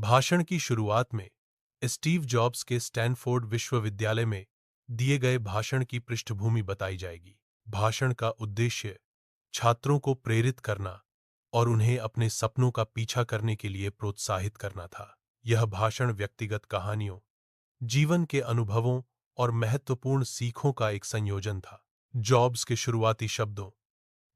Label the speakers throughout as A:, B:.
A: भाषण की शुरुआत में स्टीव जॉब्स के स्टैनफोर्ड विश्वविद्यालय में दिए गए भाषण की पृष्ठभूमि बताई जाएगी। भाषण का उद्देश्य छात्रों को प्रेरित करना और उन्हें अपने सपनों का पीछा करने के लिए प्रोत्साहित करना था। यह भाषण व्यक्तिगत कहानियों, जीवन के अनुभवों और महत्वपूर्ण सीखों का एक संयोजन था। जॉब्स के शुरुआती शब्दों,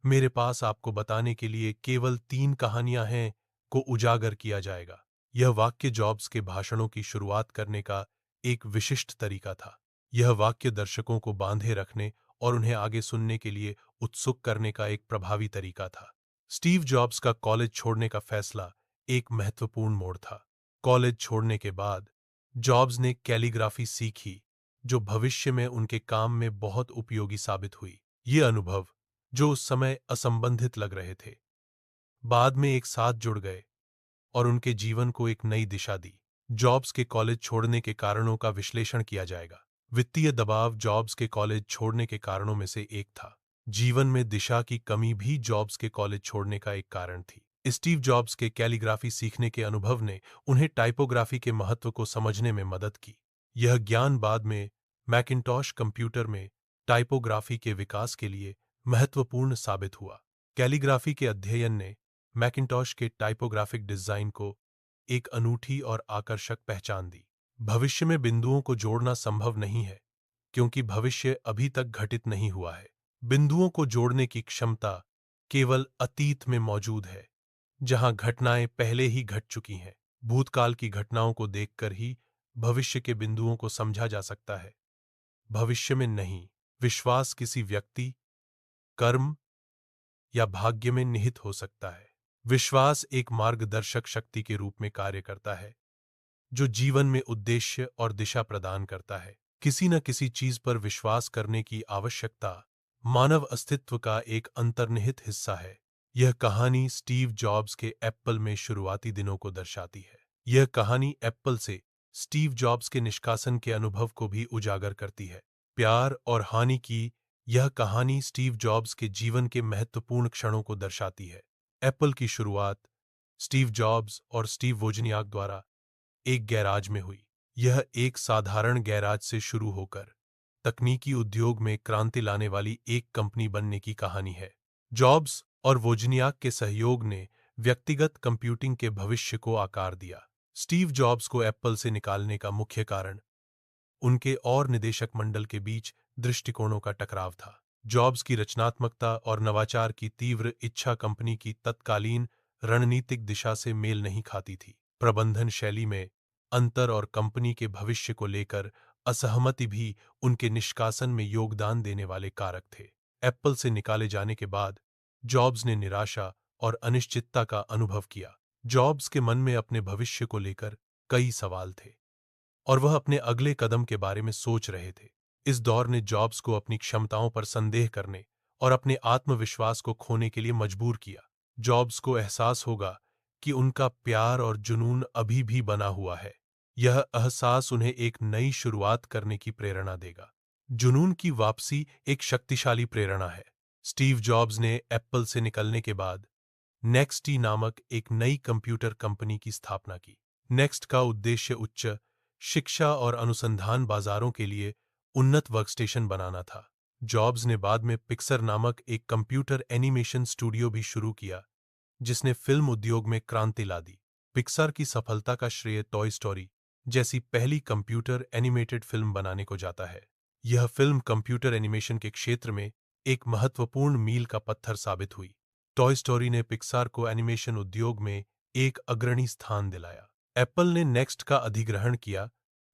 A: मेरे पास आपको बताने के लिए केवल 3 कहानियां हैं, को उजागर किया जाएगा। यह वाक्य जॉब्स के भाषणों की शुरुआत करने का एक विशिष्ट तरीका था। यह वाक्य दर्शकों को बांधे रखने और उन्हें आगे सुनने के लिए उत्सुक करने का एक प्रभावी तरीका था। स्टीव जॉब्स का कॉलेज छोड़ने का फैसला एक महत्वपूर्ण मोड़ था। कॉलेज छोड़ने के बाद जॉब्स ने कैलीग्राफी सीखी, जो भविष्य में उनके काम में बहुत उपयोगी साबित हुई। ये अनुभव, जो उस समय असंबंधित लग रहे थे, बाद में एक साथ जुड़ गए और उनके जीवन को एक नई दिशा दी। जॉब्स के कॉलेज छोड़ने के कारणों का विश्लेषण किया जाएगा। वित्तीय दबाव जॉब्स के कॉलेज छोड़ने के कारणों में से एक था। जीवन में दिशा की कमी भी जॉब्स के कॉलेज छोड़ने का एक कारण थी। स्टीव जॉब्स के कैलीग्राफी सीखने के अनुभव ने उन्हें टाइपोग्राफी के महत्व को समझने में मदद की। यह ज्ञान बाद में मैकिन्टॉश कंप्यूटर में टाइपोग्राफी के विकास के लिए महत्वपूर्ण साबित हुआ। कैलीग्राफी के अध्ययन ने मैकिन्टॉश के टाइपोग्राफिक डिजाइन को एक अनूठी और आकर्षक पहचान दी। भविष्य में बिंदुओं को जोड़ना संभव नहीं है, क्योंकि भविष्य अभी तक घटित नहीं हुआ है। बिंदुओं को जोड़ने की क्षमता केवल अतीत में मौजूद है, जहां घटनाएं पहले ही घट चुकी हैं। भूतकाल की घटनाओं को देखकर ही भविष्य के बिंदुओं को समझा जा सकता है, भविष्य में नहीं। विश्वास किसी व्यक्ति, कर्म या भाग्य में निहित हो सकता है। विश्वास एक मार्गदर्शक शक्ति के रूप में कार्य करता है, जो जीवन में उद्देश्य और दिशा प्रदान करता है। किसी न किसी चीज पर विश्वास करने की आवश्यकता मानव अस्तित्व का एक अंतर्निहित हिस्सा है। यह कहानी स्टीव जॉब्स के एप्पल में शुरुआती दिनों को दर्शाती है। यह कहानी एप्पल से स्टीव जॉब्स के निष्कासन के अनुभव को भी उजागर करती है। प्यार और हानि की यह कहानी स्टीव जॉब्स के जीवन के महत्वपूर्ण क्षणों को दर्शाती है। एप्पल की शुरुआत स्टीव जॉब्स और स्टीव वोजनियाक द्वारा एक गैराज में हुई। यह एक साधारण गैराज से शुरू होकर तकनीकी उद्योग में क्रांति लाने वाली एक कंपनी बनने की कहानी है। जॉब्स और वोजनियाक के सहयोग ने व्यक्तिगत कंप्यूटिंग के भविष्य को आकार दिया। स्टीव जॉब्स को एप्पल से निकालने का मुख्य कारण उनके और निदेशक मंडल के बीच दृष्टिकोणों का टकराव था। जॉब्स की रचनात्मकता और नवाचार की तीव्र इच्छा कंपनी की तत्कालीन रणनीतिक दिशा से मेल नहीं खाती थी। प्रबंधन शैली में अंतर और कंपनी के भविष्य को लेकर असहमति भी उनके निष्कासन में योगदान देने वाले कारक थे। एप्पल से निकाले जाने के बाद जॉब्स ने निराशा और अनिश्चितता का अनुभव किया। जॉब्स के मन में अपने भविष्य को लेकर कई सवाल थे और वह अपने अगले कदम के बारे में सोच रहे थे। इस दौर ने जॉब्स को अपनी क्षमताओं पर संदेह करने और अपने आत्मविश्वास को खोने के लिए मजबूर किया। जॉब्स को एहसास होगा कि उनका प्यार और जुनून अभी भी बना हुआ है। यह एहसास उन्हें एक नई शुरुआत करने की प्रेरणा देगा। जुनून की वापसी एक शक्तिशाली प्रेरणा है। स्टीव जॉब्स ने एप्पल से निकलने के बाद नेक्सटी नामक एक नई कंप्यूटर कंपनी की स्थापना की। नेक्स्ट का उद्देश्य उच्च शिक्षा और अनुसंधान बाजारों के लिए उन्नत वर्कस्टेशन बनाना था। जॉब्स ने बाद में पिक्सर नामक एक कंप्यूटर एनिमेशन स्टूडियो भी शुरू किया, जिसने फिल्म उद्योग में क्रांति ला दी। पिक्सर की सफलता का श्रेय टॉय स्टोरी जैसी पहली कंप्यूटर एनिमेटेड फिल्म बनाने को जाता है। यह फिल्म कंप्यूटर एनिमेशन के क्षेत्र में एक महत्वपूर्ण मील का पत्थर साबित हुई। टॉय स्टोरी ने पिक्सर को एनिमेशन उद्योग में एक अग्रणी स्थान दिलाया। एप्पल ने नेक्स्ट का अधिग्रहण किया,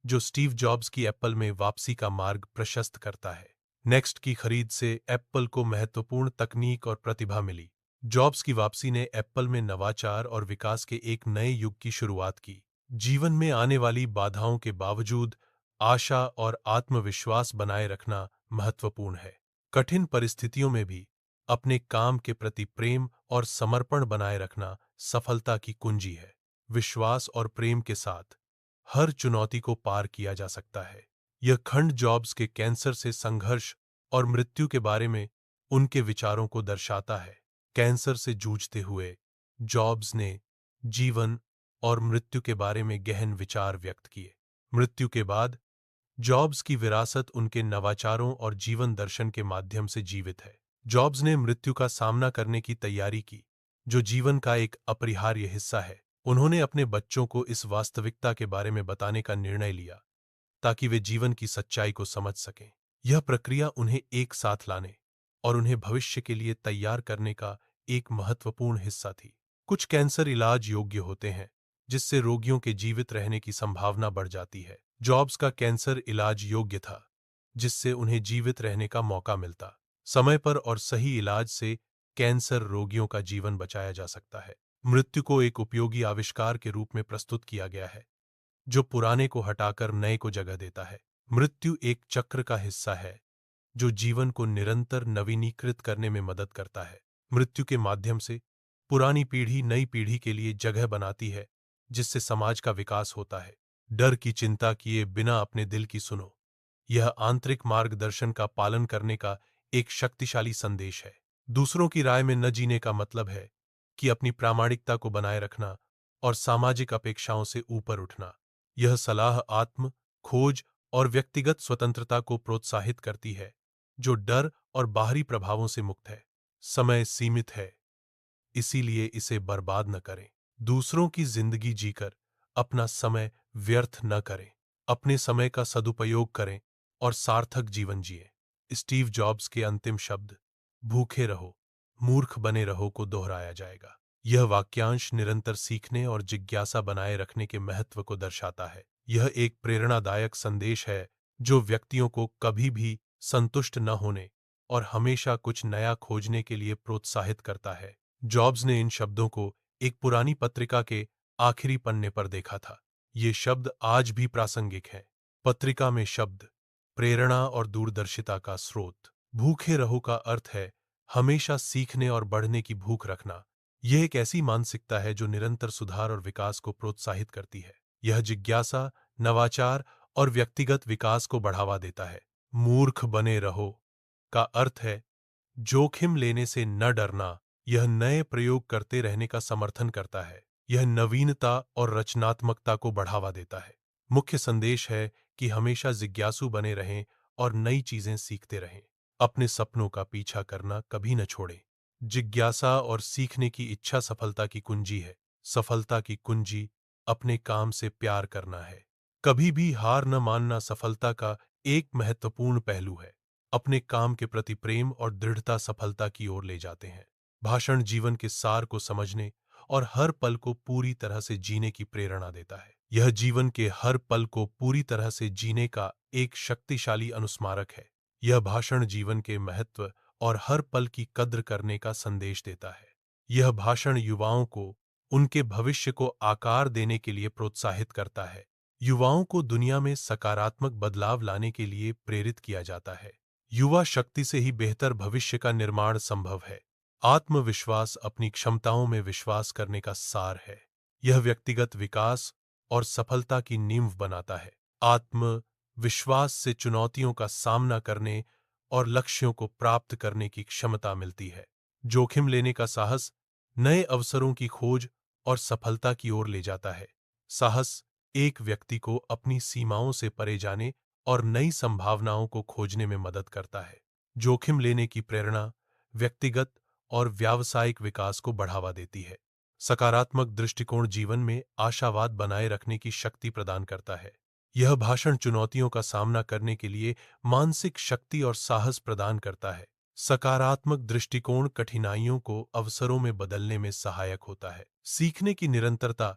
A: जो स्टीव जॉब्स की एप्पल में वापसी का मार्ग प्रशस्त करता है। नेक्स्ट की खरीद से एप्पल को महत्वपूर्ण तकनीक और प्रतिभा मिली। जॉब्स की वापसी ने एप्पल में नवाचार और विकास के एक नए युग की शुरुआत की। जीवन में आने वाली बाधाओं के बावजूद आशा और आत्मविश्वास बनाए रखना महत्वपूर्ण है। कठिन परिस्थितियों में भी अपने काम के प्रति प्रेम और समर्पण बनाए रखना सफलता की कुंजी है। विश्वास और प्रेम के साथ हर चुनौती को पार किया जा सकता है। यह खंड जॉब्स के कैंसर से संघर्ष और मृत्यु के बारे में उनके विचारों को दर्शाता है। कैंसर से जूझते हुए जॉब्स ने जीवन और मृत्यु के बारे में गहन विचार व्यक्त किए। मृत्यु के बाद जॉब्स की विरासत उनके नवाचारों और जीवन दर्शन के माध्यम से जीवित है। जॉब्स ने मृत्यु का सामना करने की तैयारी की, जो जीवन का एक अपरिहार्य हिस्सा है। उन्होंने अपने बच्चों को इस वास्तविकता के बारे में बताने का निर्णय लिया ताकि वे जीवन की सच्चाई को समझ सकें। यह प्रक्रिया उन्हें एक साथ लाने और उन्हें भविष्य के लिए तैयार करने का एक महत्वपूर्ण हिस्सा थी। कुछ कैंसर इलाज योग्य होते हैं, जिससे रोगियों के जीवित रहने की संभावना बढ़ जाती है। जॉब्स का कैंसर इलाज योग्य था, जिससे उन्हें जीवित रहने का मौका मिलता। समय पर और सही इलाज से कैंसर रोगियों का जीवन बचाया जा सकता है। मृत्यु को एक उपयोगी आविष्कार के रूप में प्रस्तुत किया गया है, जो पुराने को हटाकर नए को जगह देता है। मृत्यु एक चक्र का हिस्सा है, जो जीवन को निरंतर नवीनीकृत करने में मदद करता है। मृत्यु के माध्यम से पुरानी पीढ़ी नई पीढ़ी के लिए जगह बनाती है, जिससे समाज का विकास होता है। डर की चिंता किए बिना अपने दिल की सुनो। यह आंतरिक मार्गदर्शन का पालन करने का एक शक्तिशाली संदेश है। दूसरों की राय में न जीने का मतलब है कि अपनी प्रामाणिकता को बनाए रखना और सामाजिक अपेक्षाओं से ऊपर उठना। यह सलाह आत्म खोज और व्यक्तिगत स्वतंत्रता को प्रोत्साहित करती है, जो डर और बाहरी प्रभावों से मुक्त है। समय सीमित है, इसीलिए इसे बर्बाद न करें। दूसरों की जिंदगी जीकर अपना समय व्यर्थ न करें। अपने समय का सदुपयोग करें और सार्थक जीवन जिए। स्टीव जॉब्स के अंतिम शब्द भूखे रहो, मूर्ख बने रहो को दोहराया जाएगा। यह वाक्यांश निरंतर सीखने और जिज्ञासा बनाए रखने के महत्व को दर्शाता है। यह एक प्रेरणादायक संदेश है, जो व्यक्तियों को कभी भी संतुष्ट न होने और हमेशा कुछ नया खोजने के लिए प्रोत्साहित करता है। जॉब्स ने इन शब्दों को एक पुरानी पत्रिका के आखिरी पन्ने पर देखा था। ये शब्द आज भी प्रासंगिक हैं। पत्रिका में शब्द प्रेरणा और दूरदर्शिता का स्रोत। भूखे रहो का अर्थ है हमेशा सीखने और बढ़ने की भूख रखना। यह एक ऐसी मानसिकता है जो निरंतर सुधार और विकास को प्रोत्साहित करती है। यह जिज्ञासा, नवाचार और व्यक्तिगत विकास को बढ़ावा देता है। मूर्ख बने रहो का अर्थ है जोखिम लेने से न डरना। यह नए प्रयोग करते रहने का समर्थन करता है। यह नवीनता और रचनात्मकता को बढ़ावा देता है। मुख्य संदेश है कि हमेशा जिज्ञासु बने रहें और नई चीजें सीखते रहें। अपने सपनों का पीछा करना कभी न छोड़ें। जिज्ञासा और सीखने की इच्छा सफलता की कुंजी है। सफलता की कुंजी अपने काम से प्यार करना है। कभी भी हार न मानना सफलता का एक महत्वपूर्ण पहलू है। अपने काम के प्रति प्रेम और दृढ़ता सफलता की ओर ले जाते हैं। भाषण जीवन के सार को समझने और हर पल को पूरी तरह से जीने की प्रेरणा देता है। यह जीवन के हर पल को पूरी तरह से जीने का एक शक्तिशाली अनुस्मारक है। यह भाषण जीवन के महत्व और हर पल की कद्र करने का संदेश देता है। यह भाषण युवाओं को उनके भविष्य को आकार देने के लिए प्रोत्साहित करता है। युवाओं को दुनिया में सकारात्मक बदलाव लाने के लिए प्रेरित किया जाता है। युवा शक्ति से ही बेहतर भविष्य का निर्माण संभव है। आत्मविश्वास अपनी क्षमताओं में विश्वास करने का सार है। यह व्यक्तिगत विकास और सफलता की नींव बनाता है। आत्मविश्वास से चुनौतियों का सामना करने और लक्ष्यों को प्राप्त करने की क्षमता मिलती है। जोखिम लेने का साहस नए अवसरों की खोज और सफलता की ओर ले जाता है। साहस एक व्यक्ति को अपनी सीमाओं से परे जाने और नई संभावनाओं को खोजने में मदद करता है। जोखिम लेने की प्रेरणा व्यक्तिगत और व्यावसायिक विकास को बढ़ावा देती है। सकारात्मक दृष्टिकोण जीवन में आशावाद बनाए रखने की शक्ति प्रदान करता है। यह भाषण चुनौतियों का सामना करने के लिए मानसिक शक्ति और साहस प्रदान करता है। सकारात्मक दृष्टिकोण कठिनाइयों को अवसरों में बदलने में सहायक होता है। सीखने की निरंतरता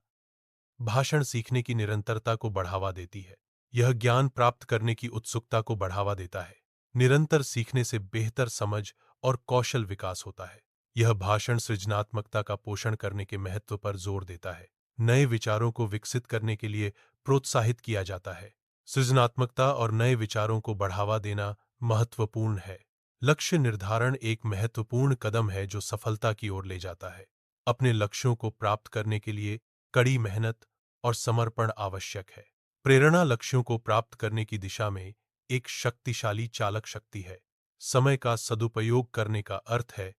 A: भाषण सीखने की निरंतरता को बढ़ावा देती है। यह ज्ञान प्राप्त करने की उत्सुकता को बढ़ावा देता है। निरंतर सीखने से बेहतर समझ और कौशल विकास होता है। यह भाषण सृजनात्मकता का पोषण करने के महत्व पर जोर देता है। नए विचारों को विकसित करने के लिए प्रोत्साहित किया जाता है। सृजनात्मकता और नए विचारों को बढ़ावा देना महत्वपूर्ण है। लक्ष्य निर्धारण एक महत्वपूर्ण कदम है जो सफलता की ओर ले जाता है। अपने लक्ष्यों को प्राप्त करने के लिए कड़ी मेहनत और समर्पण आवश्यक है। प्रेरणा लक्ष्यों को प्राप्त करने की दिशा में एक शक्तिशाली चालक शक्ति है। समय का सदुपयोग करने का अर्थ है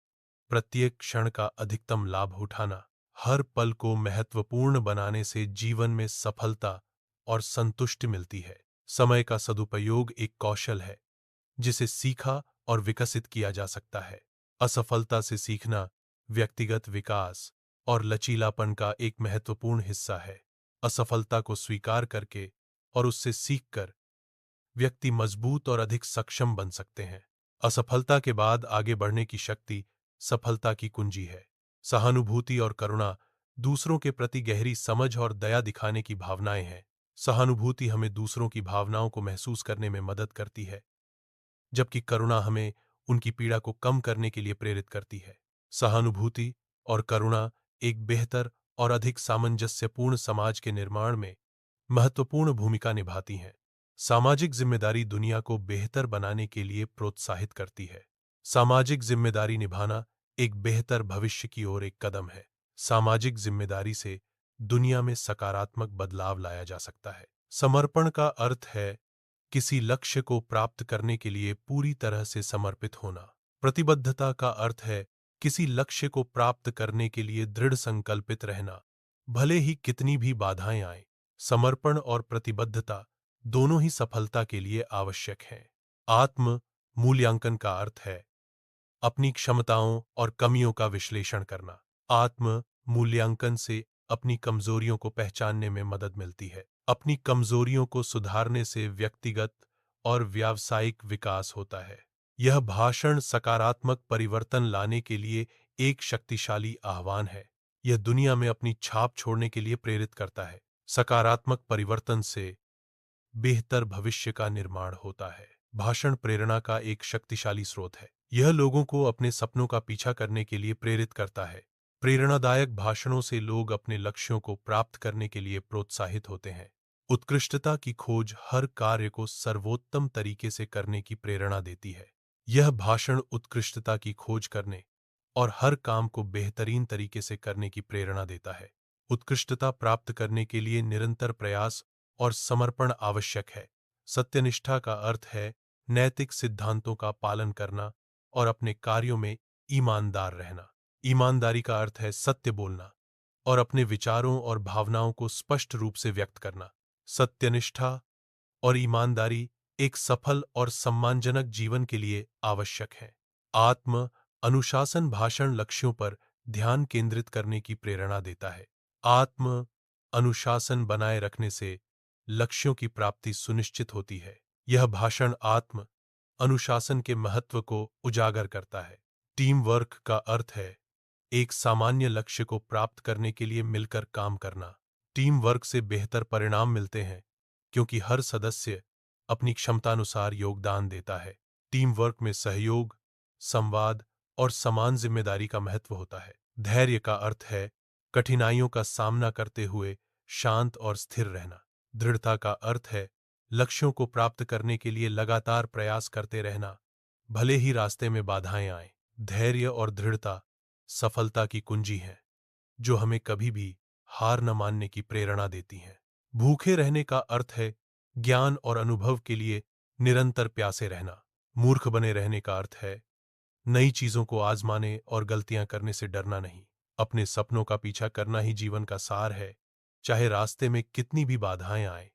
A: प्रत्येक क्षण का अधिकतम लाभ उठाना। हर पल को महत्वपूर्ण बनाने से जीवन में सफलता और संतुष्टि मिलती है। समय का सदुपयोग एक कौशल है जिसे सीखा और विकसित किया जा सकता है। असफलता से सीखना व्यक्तिगत विकास और लचीलापन का एक महत्वपूर्ण हिस्सा है। असफलता को स्वीकार करके और उससे सीखकर व्यक्ति मजबूत और अधिक सक्षम बन सकते हैं। असफलता के बाद आगे बढ़ने की शक्ति सफलता की कुंजी है। सहानुभूति और करुणा दूसरों के प्रति गहरी समझ और दया दिखाने की भावनाएं हैं। सहानुभूति हमें दूसरों की भावनाओं को महसूस करने में मदद करती है, जबकि करुणा हमें उनकी पीड़ा को कम करने के लिए प्रेरित करती है। सहानुभूति और करुणा एक बेहतर और अधिक सामंजस्यपूर्ण समाज के निर्माण में महत्वपूर्ण भूमिका निभाती हैं। सामाजिक जिम्मेदारी दुनिया को बेहतर बनाने के लिए प्रोत्साहित करती है। सामाजिक जिम्मेदारी निभाना एक बेहतर भविष्य की ओर एक कदम है। सामाजिक जिम्मेदारी से दुनिया में सकारात्मक बदलाव लाया जा सकता है। समर्पण का अर्थ है किसी लक्ष्य को प्राप्त करने के लिए पूरी तरह से समर्पित होना। प्रतिबद्धता का अर्थ है किसी लक्ष्य को प्राप्त करने के लिए दृढ़ संकल्पित रहना, भले ही कितनी भी बाधाएं आएं। समर्पण और प्रतिबद्धता दोनों ही सफलता के लिए आवश्यक हैं। आत्म मूल्यांकन का अर्थ है अपनी क्षमताओं और कमियों का विश्लेषण करना। आत्म मूल्यांकन से अपनी कमजोरियों को पहचानने में मदद मिलती है। अपनी कमजोरियों को सुधारने से व्यक्तिगत और व्यावसायिक विकास होता है। यह भाषण सकारात्मक परिवर्तन लाने के लिए एक शक्तिशाली आह्वान है। यह दुनिया में अपनी छाप छोड़ने के लिए प्रेरित करता है। सकारात्मक परिवर्तन से बेहतर भविष्य का निर्माण होता है। भाषण प्रेरणा का एक शक्तिशाली स्रोत है। यह लोगों को अपने सपनों का पीछा करने के लिए प्रेरित करता है। प्रेरणादायक भाषणों से लोग अपने लक्ष्यों को प्राप्त करने के लिए प्रोत्साहित होते हैं। उत्कृष्टता की खोज हर कार्य को सर्वोत्तम तरीके से करने की प्रेरणा देती है। यह भाषण उत्कृष्टता की खोज करने और हर काम को बेहतरीन तरीके से करने की प्रेरणा देता है। उत्कृष्टता प्राप्त करने के लिए निरंतर प्रयास और समर्पण आवश्यक है। सत्यनिष्ठा का अर्थ है नैतिक सिद्धांतों का पालन करना और अपने कार्यों में ईमानदार रहना। ईमानदारी का अर्थ है सत्य बोलना और अपने विचारों और भावनाओं को स्पष्ट रूप से व्यक्त करना। सत्यनिष्ठा और ईमानदारी एक सफल और सम्मानजनक जीवन के लिए आवश्यक है। आत्म अनुशासन भाषण लक्ष्यों पर ध्यान केंद्रित करने की प्रेरणा देता है। आत्म अनुशासन बनाए रखने से लक्ष्यों की प्राप्ति सुनिश्चित होती है। यह भाषण आत्म अनुशासन के महत्व को उजागर करता है। टीम वर्क का अर्थ है एक सामान्य लक्ष्य को प्राप्त करने के लिए मिलकर काम करना। टीम वर्क से बेहतर परिणाम मिलते हैं क्योंकि हर सदस्य अपनी क्षमतानुसार योगदान देता है। टीम वर्क में सहयोग, संवाद और समान जिम्मेदारी का महत्व होता है। धैर्य का अर्थ है कठिनाइयों का सामना करते हुए शांत और स्थिर रहना। दृढ़ता का अर्थ है लक्ष्यों को प्राप्त करने के लिए लगातार प्रयास करते रहना, भले ही रास्ते में बाधाएं आएं। धैर्य और दृढ़ता सफलता की कुंजी हैं, जो हमें कभी भी हार न मानने की प्रेरणा देती हैं। भूखे रहने का अर्थ है ज्ञान और अनुभव के लिए निरंतर प्यासे रहना। मूर्ख बने रहने का अर्थ है नई चीजों को आजमाने और गलतियां करने से डरना नहीं। अपने सपनों का पीछा करना ही जीवन का सार है, चाहे रास्ते में कितनी भी बाधाएं आएं।